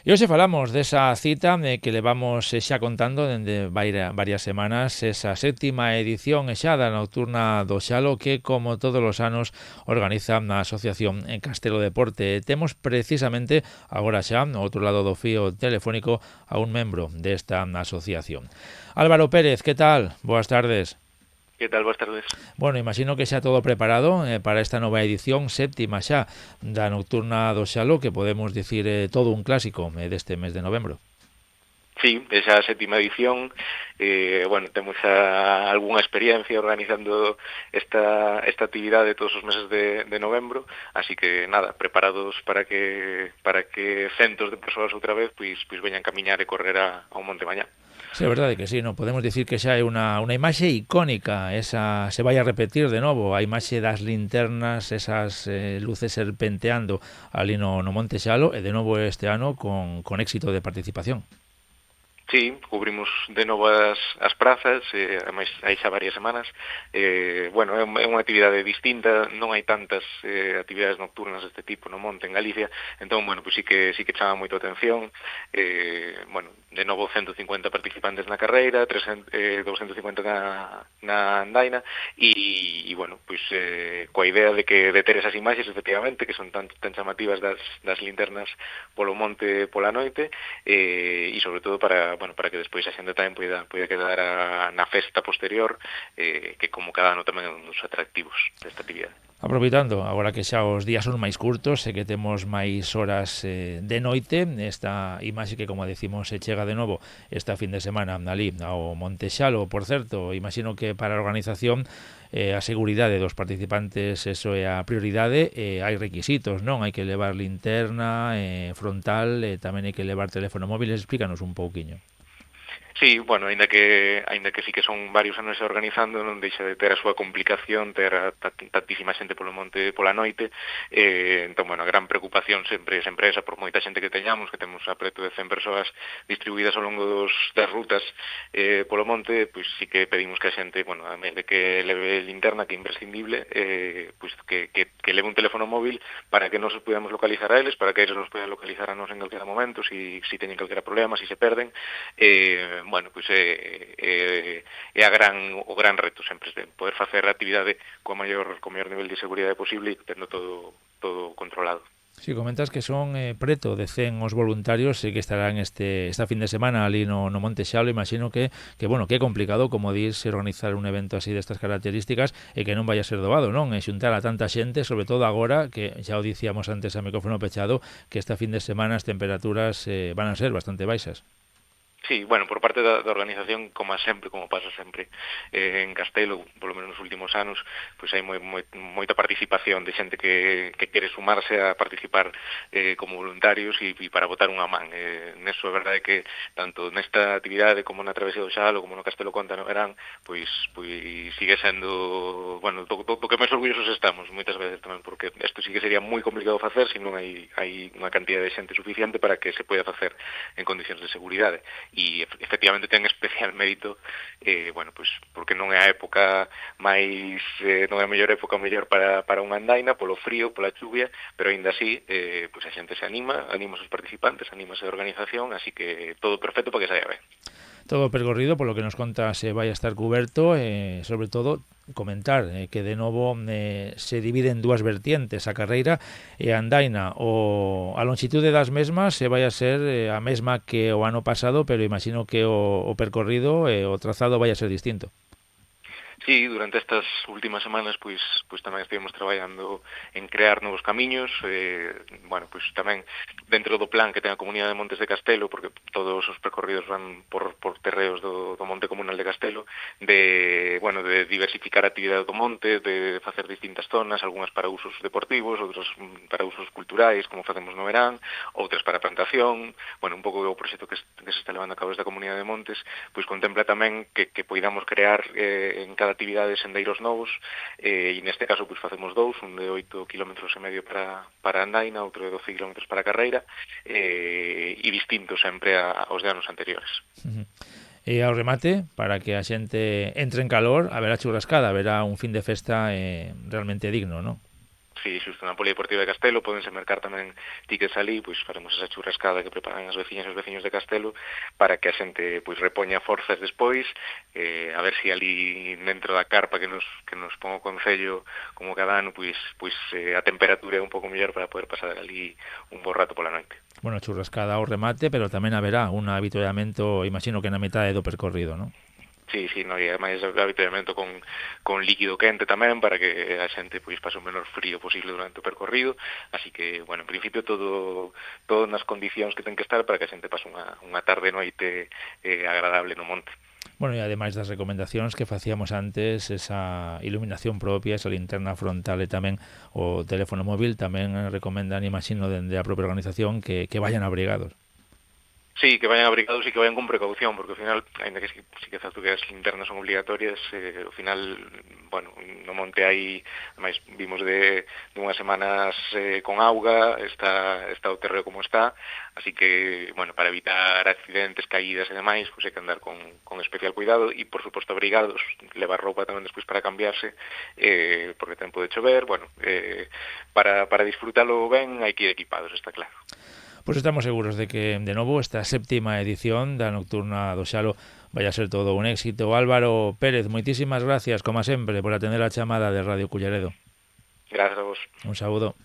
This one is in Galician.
E hoxe falamos desa cita que levamos xa contando dende varias semanas, esa sétima edición xa da Nocturna do Xalo que, como todos os anos, organiza a Asociación en Castelo Deporte. Temos precisamente agora xa, no outro lado do fío telefónico, a un membro desta asociación. Álvaro Pérez, que tal? Boas tardes. Que tal? Boas tardes. Bueno, imagino que xa todo preparado para esta nova edición, séptima xa, da Nocturna do Xalo, que podemos dicir todo un clásico deste mes de novembro. Sí, esa sétima edición, temos algunha experiencia organizando esta actividade todos os meses de novembro, así que nada, preparados para que centos de persoas outra vez pois veñan camiñar e correr ao Monte Mañá. Sí, é verdade que sí, non podemos dicir que xa é unha imaxe icónica, esa se vai a repetir de novo, a imaxe das linternas, esas luces serpenteando ali no Monte Xalo, e de novo este ano con éxito de participación. Sí, cubrimos de novo as prazas, ademais hai xa varias semanas. É unha actividade distinta, non hai tantas actividades nocturnas deste tipo no monte en Galicia, entón, pois sí que chama moito a atención. De novo 150 participantes na carreira, 250 na andaina, e coa idea de ter esas imaxes, efectivamente, que son tan chamativas das linternas polo monte pola noite, e sobre todo para que despois a xente tamén poida quedar na festa posterior, que como cada ano tamén é un dos atractivos desta actividade. Aproveitando, agora que xa os días son máis curtos e que temos máis horas de noite, esta imaxe que, como decimos, se chega de novo esta fin de semana ali ao Monte Xalo, por certo, imagino que para a organización a seguridade dos participantes, eso é a prioridade, hai requisitos, non? Hai que levar linterna frontal, tamén hai que levar teléfono móvil, explícanos un pouquiño. Sí, aínda que sí que son varios anos organizando, non deixa de ter a súa complicación, ter tantísima xente polo monte pola noite, entón, a gran preocupación sempre esa, por moita xente que teñamos, que temos a preto de 100 persoas distribuídas ao longo das rutas polo monte, pois sí que pedimos que a xente, a vez de que leve linterna, que é imprescindible, pois que leve un teléfono móvil para que nos podamos localizar a eles, para que eles nos podan localizar a nos en calquera momento, si teñen calquera problema, si se perden, é o gran reto sempre de poder facer a actividade co maior nivel de seguridade posible e tendo todo controlado. Si, comentas que son preto de 100 os voluntarios que estarán esta fin de semana ali no Monte Xalo. Imagino que é complicado, como dis, organizar un evento así destas características e que non vaya a ser doado, non? E xuntar a tanta xente, sobre todo agora, que xa o dicíamos antes a micrófono pechado, que esta fin de semana as temperaturas van a ser bastante baixas. Sí, por parte da organización, como pasa sempre en Castelo, polo menos nos últimos anos, pois hai moita participación de xente que quere sumarse a participar como voluntarios e para botar unha man. Neso é verdade que tanto nesta actividade como na Travesía do Xalo, como no Castelo Conta no verán, pois sigue sendo, do que máis orgullosos estamos moitas veces tamén, porque isto sí que sería moi complicado facer se non hai unha cantidad de xente suficiente para que se poida facer en condicións de seguridade. E efectivamente ten especial mérito, porque non é a época máis, non é a mellor época para unha andaina, polo frío, pola chuvia, pero aínda así, a xente se anima os participantes, anima a organización, así que todo perfecto para que saia ben. Todo o percorrido, polo que nos conta, se vai a estar cuberto, sobre todo comentar que de novo se divide en dúas vertientes, a carreira e a andaina. A longitude das mesmas se vai a ser a mesma que o ano pasado, pero imagino que o percorrido o trazado vai a ser distinto. Sí, durante estas últimas semanas pois tamén estivemos traballando en crear novos camiños, tamén dentro do plan que ten a Comunidade de Montes de Castelo, porque todos os percorridos van por terreos do Monte Comunal de Castelo, de diversificar a actividade do monte, de facer distintas zonas, algunhas para usos deportivos, outras para usos culturais, como facemos no verán, outras para plantación. Un pouco o proxecto que se está levando a cabo desde a Comunidade de Montes, pois contempla tamén que poidamos crear en cada actividade sendeiros novos, e neste caso facemos dous, un de 8,5 km para andaina, outro de 12 km para carreira, e distintos sempre aos de anos anteriores. E ao remate, para que a xente entre en calor, haberá churrascada, haberá un fin de festa realmente digno, non? Sí, xusto na Polideportiva de Castelo, pódense mercar tamén tickets ali, pois faremos esa churrascada que preparan as veciñas e os veciños de Castelo para que a xente pois repoña forzas despois, a ver se ali dentro da carpa que nos pon o Concello como cada ano, pois a temperatura é un pouco mellor para poder pasar ali un bo rato pola noite. Bueno, churrascada ao remate, pero tamén haberá un avituallamento, imagino que na metade do percorrido, non? Sí, no, e ademais habitualmente con líquido quente tamén para que a xente pois pase o menor frío posible durante o percorrido, así que, bueno, en principio todo nas condicións que ten que estar para que a xente pase unha tarde noite agradable no monte. Bueno, e ademais das recomendacións que facíamos antes, esa iluminación propia, esa linterna frontal e tamén o teléfono móvil, tamén recomendan, imagino, dende a propia organización que vayan abrigados. Sí, que vayan abrigados e que vayan con precaución, porque ao final, ainda que sí que é certo que as linternas son obligatorias, ao final, bueno, no monte hai, ademais, vimos de unhas semanas con auga, está o terreo como está, así que, bueno, para evitar accidentes, caídas e demais, pois hai que andar con especial cuidado e, por suposto, abrigados, levar roupa tamén despois para cambiarse, porque tempo de chover, bueno, para disfrutalo ben hai que ir equipados, está claro. Pois estamos seguros de que, de novo, esta séptima edición da Nocturna do Xalo vai a ser todo un éxito. Álvaro Pérez, moitísimas gracias, como sempre, por atender a chamada de Radio Culleredo. Gracias a vos. Un saúdo.